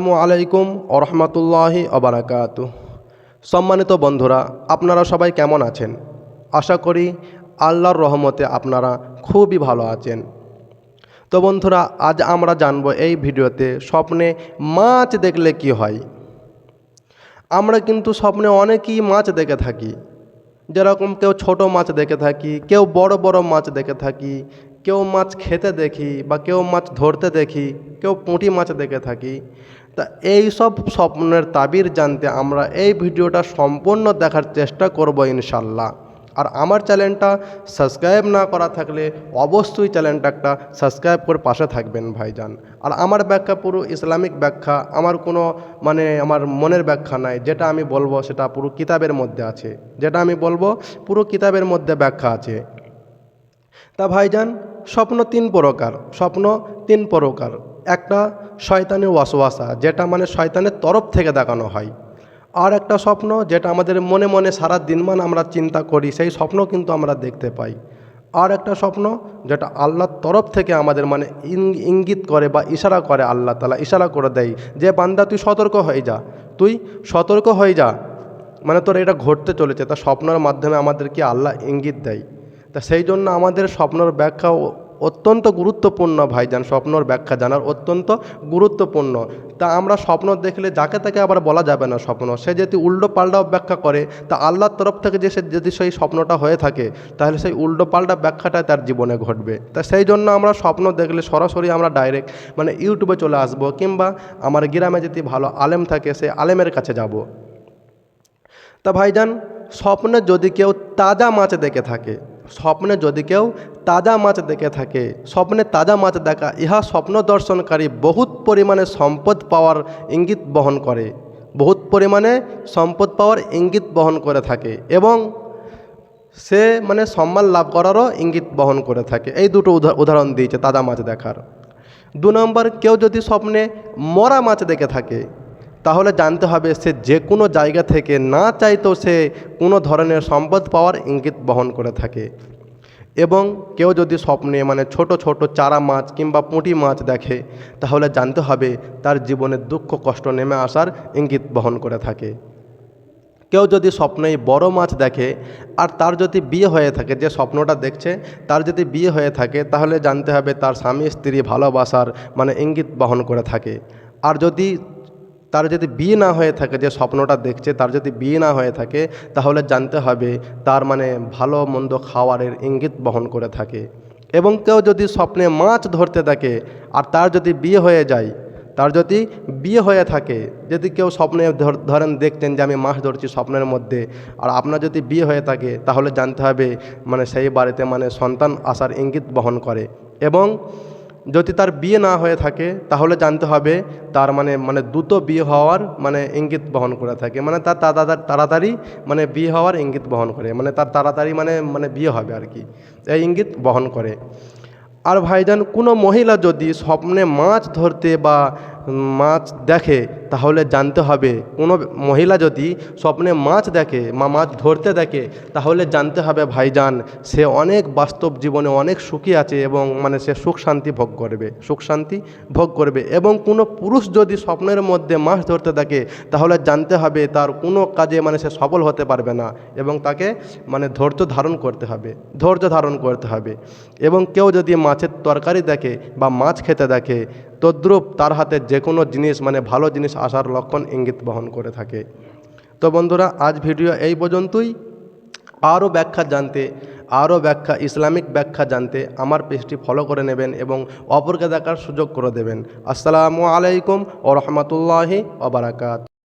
আসসালামু আলাইকুম ওরহমতুল্লাহি ওবারাকাতুহু। সম্মানিত বন্ধুরা, আপনারা সবাই কেমন আছেন? আশা করি আল্লাহর রহমতে আপনারা খুবই ভালো আছেন। তো বন্ধুরা, আজ আমরা জানব এই ভিডিওতে স্বপ্নে মাছ দেখলে কি হয়। আমরা কিন্তু স্বপ্নে অনেকই মাছ দেখে থাকি। যেরকম কেউ ছোট মাছ দেখে থাকি, কেউ বড় বড় মাছ দেখে থাকি, কেউ মাছ খেতে দেখি বা কেউ মাছ ধরতে দেখি, কেউ পুঁটি মাছ দেখে থাকি। তা এই সব স্বপ্নের তাবির জানতে আমরা এই ভিডিওটা সম্পূর্ণ দেখার চেষ্টা করব ইনশাল্লাহ। আর আমার চ্যানেলটা সাবস্ক্রাইব না করা থাকলে অবশ্যই চ্যানেলটা একটা সাবস্ক্রাইব করে পাশে থাকবেন ভাইজান। আর আমার ব্যাখ্যা পুরো ইসলামিক ব্যাখ্যা, আমার কোনো আমার মনের ব্যাখ্যা নাই। যেটা আমি বলবো সেটা পুরো কিতাবের মধ্যে আছে, যেটা আমি বলবো পুরো কিতাবের মধ্যে ব্যাখ্যা আছে। তা ভাইজান, স্বপ্ন তিন প্রকার। একটা শয়তানি ওয়াসওয়াসা, যেটা শয়তানের তরফ থেকে দেখানো হয়। আর একটা স্বপ্ন যেটা আমাদের মনে মনে সারা দিনমান আমরা চিন্তা করি, সেই স্বপ্ন কিন্তু আমরা দেখতে পাই। আর একটা স্বপ্ন যেটা আল্লাহর তরফ থেকে আমাদের ইঙ্গিত করে বা ইশারা করে, আল্লাহ তাআলা ইশারা করে দেয় যে বান্দা তুই সতর্ক হয়ে যা, তোর এটা ঘটতে চলেছে। তা স্বপ্নের মাধ্যমে আমাদেরকে আল্লাহ ইঙ্গিত দেয়। তা সেই জন্য আমাদের স্বপ্নের ব্যাখ্যা অত্যন্ত গুরুত্বপূর্ণ ভাইজান। স্বপ্নর ব্যাখ্যা জানার অত্যন্ত গুরুত্বপূর্ণ। তা আমরা স্বপ্ন দেখলে যাকে তাকে আবার বলা যাবে না স্বপ্ন। সে যদি উল্টো পাল্টা ব্যাখ্যা করে, তা আল্লাহর তরফ থেকে যদি সেই স্বপ্নটা হয়ে থাকে, তাহলে সেই উল্টো পাল্টা ব্যাখ্যাটা তার জীবনে ঘটবে। তা সেই জন্য আমরা স্বপ্ন দেখলে সরাসরি আমরা ডাইরেক্ট ইউটিউবে চলে আসব, কিংবা আমার গ্রামে যদি ভালো আলেম থাকে সেই আলেমের কাছে যাব। তা ভাইজান, স্বপ্নে যদি কেউ তাজা মাছ দেখে থাকে, স্বপ্নে তাজা মাছ দেখা, ইহা স্বপ্ন দর্শনকারী বহুত পরিমাণে সম্পদ পাওয়ার ইঙ্গিত বহন করে থাকে এবং সে সম্মান লাভ করারও ইঙ্গিত বহন করে থাকে। এই দুটো উদাহরণ দিয়েছে তাজা মাছ দেখার। 2 নম্বর, কেউ যদি স্বপ্নে মরা মাছ দেখে থাকে, তাহলে জানতে হবে সে যে কোনো জায়গা থেকে না চাইতেও সে কোনো ধরনের সম্পদ পাওয়ার ইঙ্গিত বহন করে থাকে। এবং কেউ যদি স্বপ্নে ছোট ছোট চারা মাছ কিংবা পুঁটি মাছ দেখে, তাহলে জানতে হবে তার জীবনে দুঃখ কষ্ট নেমে আসার ইঙ্গিত বহন করে থাকে। কেউ যদি স্বপ্নে বড় মাছ দেখে আর তার যদি বিয়ে হয়ে থাকে, যে স্বপ্নটা দেখছে তার যদি বিয়ে হয়ে থাকে, তাহলে জানতে হবে তার স্বামী স্ত্রী ভালোবাসার ইঙ্গিত বহন করে থাকে। আর তার যদি বিয়ে না হয়ে থাকে, যে স্বপ্নটা দেখছে তার যদি বিয়ে না হয়ে থাকে, তাহলে জানতে হবে তার ভালো মন্দ খাওয়ারের ইঙ্গিত বহন করে থাকে। এবং কেউ যদি স্বপ্নে মাছ ধরতে থাকে আর তার যদি বিয়ে হয়ে থাকে, যদি কেউ স্বপ্নে ধরেন দেখছেন যে আমি মাছ ধরছি স্বপ্নের মধ্যে, আর আপনার যদি বিয়ে হয়ে থাকে, তাহলে জানতে হবে সেই বাড়িতে সন্তান আসার ইঙ্গিত বহন করে। এবং যদি তার বিয়ে না হয়ে থাকে, তাহলে জানতে হবে তার দ্রুত বিয়ে হওয়ার ইঙ্গিত বহন করে থাকে। তার তাড়াতাড়ি বিয়ে হওয়ার ইঙ্গিত বহন করে, তার তাড়াতাড়ি বিয়ে হবে আর কি, এই ইঙ্গিত বহন করে। আর ভাইজান, কোনো মহিলা যদি স্বপ্নে মাছ ধরতে বা মাছ দেখে, তাহলে জানতে হবে, কোনো মহিলা যদি স্বপ্নে মাছ দেখে বা মাছ ধরতে দেখে, তাহলে জানতে হবে ভাইজান সে অনেক বাস্তব জীবনে অনেক সুখী আছে এবং সে সুখ শান্তি ভোগ করবে। এবং কোনো পুরুষ যদি স্বপ্নের মধ্যে মাছ ধরতে থাকে, তাহলে জানতে হবে তার কোনো কাজে সে সফল হতে পারবে না এবং তাকে ধৈর্য ধারণ করতে হবে। এবং কেউ যদি মাছের তরকারি দেখে বা মাছ খেতে দেখে, তদ্রূপ তার হাতে যে কোনো জিনিস ভালো জিনিস আসার লক্ষণ ইঙ্গিত বহন করে থাকে। তো বন্ধুরা, আজ ভিডিও এই পর্যন্তই। আরও ইসলামিক ব্যাখ্যা জানতে আমার পেজটি ফলো করে নেবেন এবং অপরকে দেখার সুযোগ করে দেবেন। আসসালামু আলাইকুম ওয়া রাহমাতুল্লাহি ওয়া বারাকাতুহু।